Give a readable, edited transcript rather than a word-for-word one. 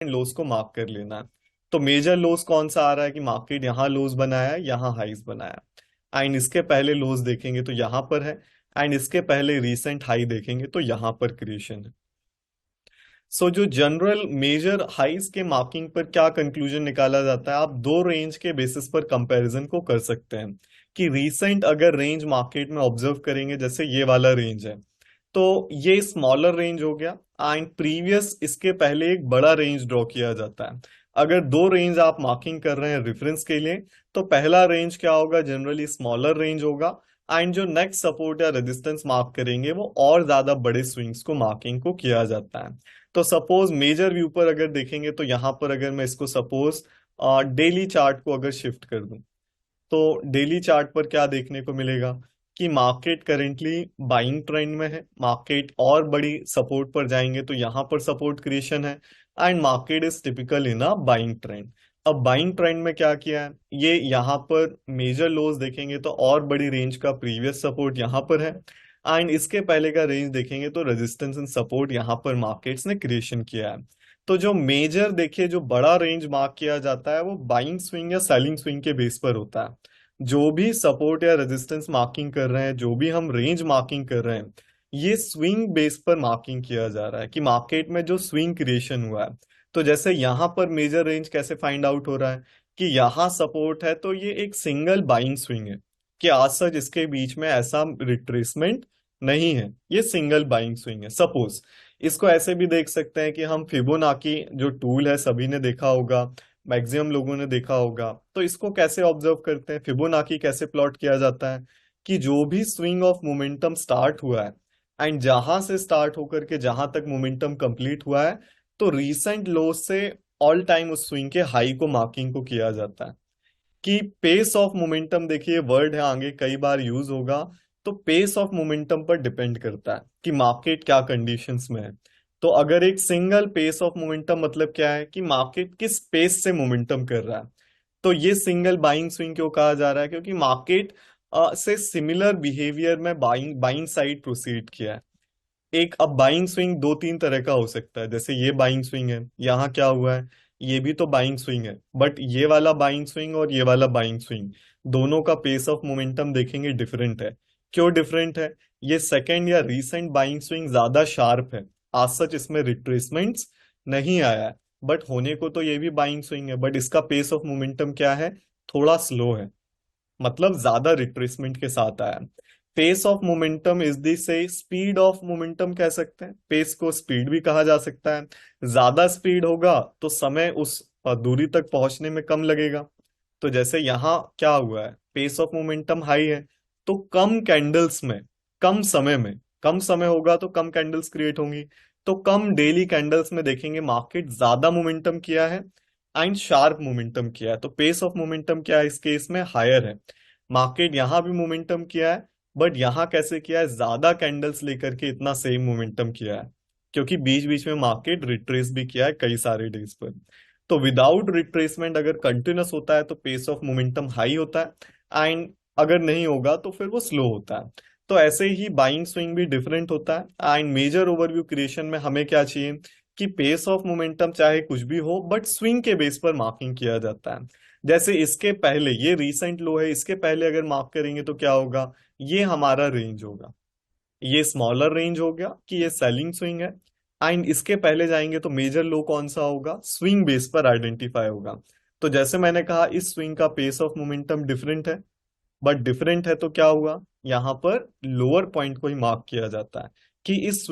Loss को mark कर लेना है। तो मेजर लोस कौन सा आ रहा है कि मार्केट यहाँ लोस बनाया है, यहाँ हाईज बनाया, एंड इसके पहले लोस देखेंगे तो यहाँ पर है, एंड इसके पहले रीसेंट हाई देखेंगे तो यहाँ पर क्रिएशन है। सो जो जनरल मेजर हाइज के मार्किंग पर क्या कंक्लूजन निकाला जाता है, आप दो रेंज के बेसिस पर कंपैरिजन को कर सकते हैं कि रीसेंट अगर रेंज मार्केट में ऑब्जर्व करेंगे, जैसे ये वाला रेंज है, तो ये स्मॉलर रेंज हो गया, एंड प्रीवियस इसके पहले एक बड़ा रेंज ड्रॉ किया जाता है। अगर दो रेंज आप मार्किंग कर रहे हैं रेफरेंस के लिए, तो पहला रेंज क्या होगा, जनरली स्मॉलर रेंज होगा, एंड जो नेक्स्ट सपोर्ट या रेजिस्टेंस मार्क करेंगे वो और ज्यादा बड़े स्विंग्स को मार्किंग को किया जाता है। तो सपोज मेजर व्यू पर अगर देखेंगे तो यहां पर अगर मैं इसको सपोज डेली चार्ट को अगर शिफ्ट कर दूं, तो डेली चार्ट पर क्या देखने को मिलेगा कि मार्केट करेंटली बाइंग ट्रेंड में है, मार्केट और बड़ी सपोर्ट पर जाएंगे तो यहां पर सपोर्ट क्रिएशन है, and market is typical in a buying trend. अब बाइंग ट्रेंड में क्या किया है, ये यहाँ पर मेजर लोज देखेंगे तो और बड़ी रेंज का प्रीवियस सपोर्ट यहाँ पर है, एंड इसके पहले का रेंज देखेंगे तो रेजिस्टेंस एंड सपोर्ट यहाँ पर मार्केट्स ने क्रिएशन किया है। तो जो मेजर देखिए जो बड़ा रेंज मार्क किया जाता है वो बाइंग स्विंग या सेलिंग स्विंग के बेस पर होता है। जो भी सपोर्ट या रेजिस्टेंस मार्किंग कर रहे हैं, जो भी हम रेंज मार्किंग कर रहे हैं, ये स्विंग बेस पर मार्किंग किया जा रहा है कि मार्केट में जो स्विंग क्रिएशन हुआ है। तो जैसे यहाँ पर मेजर रेंज कैसे फाइंड आउट हो रहा है कि यहाँ सपोर्ट है तो ये एक सिंगल बाइंग स्विंग है, कि आज सच इसके बीच में ऐसा रिट्रेसमेंट नहीं है, ये सिंगल बाइंग स्विंग है। सपोज इसको ऐसे भी देख सकते हैं कि हम फिबोनाकी जो टूल है सभी ने देखा होगा, मैक्सिमम लोगों ने देखा होगा, तो इसको कैसे ऑब्जर्व करते हैं, फिबोनाकी कैसे प्लॉट किया जाता है कि जो भी स्विंग ऑफ मोमेंटम स्टार्ट हुआ है, एंड जहां से स्टार्ट होकर के जहां तक मोमेंटम कंप्लीट हुआ है, तो रीसेंट लो से ऑल टाइम उस स्विंग के हाई को मार्किंग को किया जाता है। कि पेस ऑफ मोमेंटम देखिए वर्ड है, आगे कई बार यूज होगा, तो पेस ऑफ मोमेंटम पर डिपेंड करता है कि मार्केट क्या कंडीशंस में है। तो अगर एक सिंगल पेस ऑफ मोमेंटम मतलब क्या है कि मार्केट किस पेस से मोमेंटम कर रहा है, तो ये सिंगल बाइंग स्विंग क्यों कहा जा रहा है, क्योंकि मार्केट से सिमिलर बिहेवियर में बाइंग बाइंग साइड प्रोसीड किया है। एक अब बाइंग स्विंग दो तीन तरह का हो सकता है, जैसे ये बाइंग स्विंग है, यहाँ क्या हुआ है, ये भी तो बाइंग स्विंग है, बट ये वाला बाइंग स्विंग और ये वाला बाइंग स्विंग दोनों का पेस ऑफ मोमेंटम देखेंगे डिफरेंट है। क्यों डिफरेंट है, ये सेकेंड या रीसेंट बाइंग स्विंग ज्यादा शार्प है, आज सच इसमें रिट्रेसमेंट्स नहीं आया है, बट होने को तो ये भी बाइंग स्विंग है, बट इसका पेस ऑफ मोमेंटम क्या है, थोड़ा स्लो है, मतलब ज्यादा रिट्रेसमेंट के साथ आया। Pace of momentum is the से स्पीड ऑफ मोमेंटम कह सकते हैं, पेस को स्पीड भी कहा जा सकता है। ज्यादा स्पीड होगा तो समय उस दूरी तक पहुंचने में कम लगेगा। तो जैसे यहाँ क्या हुआ है, पेस ऑफ मोमेंटम हाई है, तो कम कैंडल्स में कम समय में, कम समय होगा तो कम कैंडल्स क्रिएट होंगी, तो कम डेली कैंडल्स में देखेंगे मार्केट ज्यादा मोमेंटम किया है एंड शार्प मोमेंटम किया है। तो पेस ऑफ मोमेंटम क्या है इस केस में, हायर है। मार्केट यहां भी मोमेंटम किया है, बट यहां कैसे किया है, ज्यादा कैंडल्स लेकर के इतना सेम मोमेंटम किया है, क्योंकि बीच बीच में मार्केट रिट्रेस भी किया है कई सारे डेज पर। तो विदाउट रिट्रेसमेंट अगर कंटिन्यूस होता है तो पेस ऑफ मोमेंटम हाई होता है, एंड अगर नहीं होगा तो फिर वो स्लो होता है। तो ऐसे ही बाइंग स्विंग भी डिफरेंट होता है, एंड मेजर ओवरव्यू क्रिएशन में हमें क्या चाहिए कि पेस ऑफ मोमेंटम चाहे कुछ भी हो बट स्विंग के बेस पर मार्किंग किया जाता है। जैसे इसके पहले ये रीसेंट लो है, इसके पहले अगर मार्क करेंगे तो क्या होगा, ये हमारा रेंज होगा, ये स्मॉलर रेंज हो गया कि ये सेलिंग स्विंग है, एंड इसके पहले जाएंगे तो मेजर लो कौन सा होगा, स्विंग बेस पर आइडेंटिफाई होगा। तो जैसे मैंने कहा इस स्विंग का पेस ऑफ मोमेंटम डिफरेंट है, बट डिफरेंट है तो क्या हुआ, यहाँ पर लोअर पॉइंट को ही मार्क किया जाता है कि इस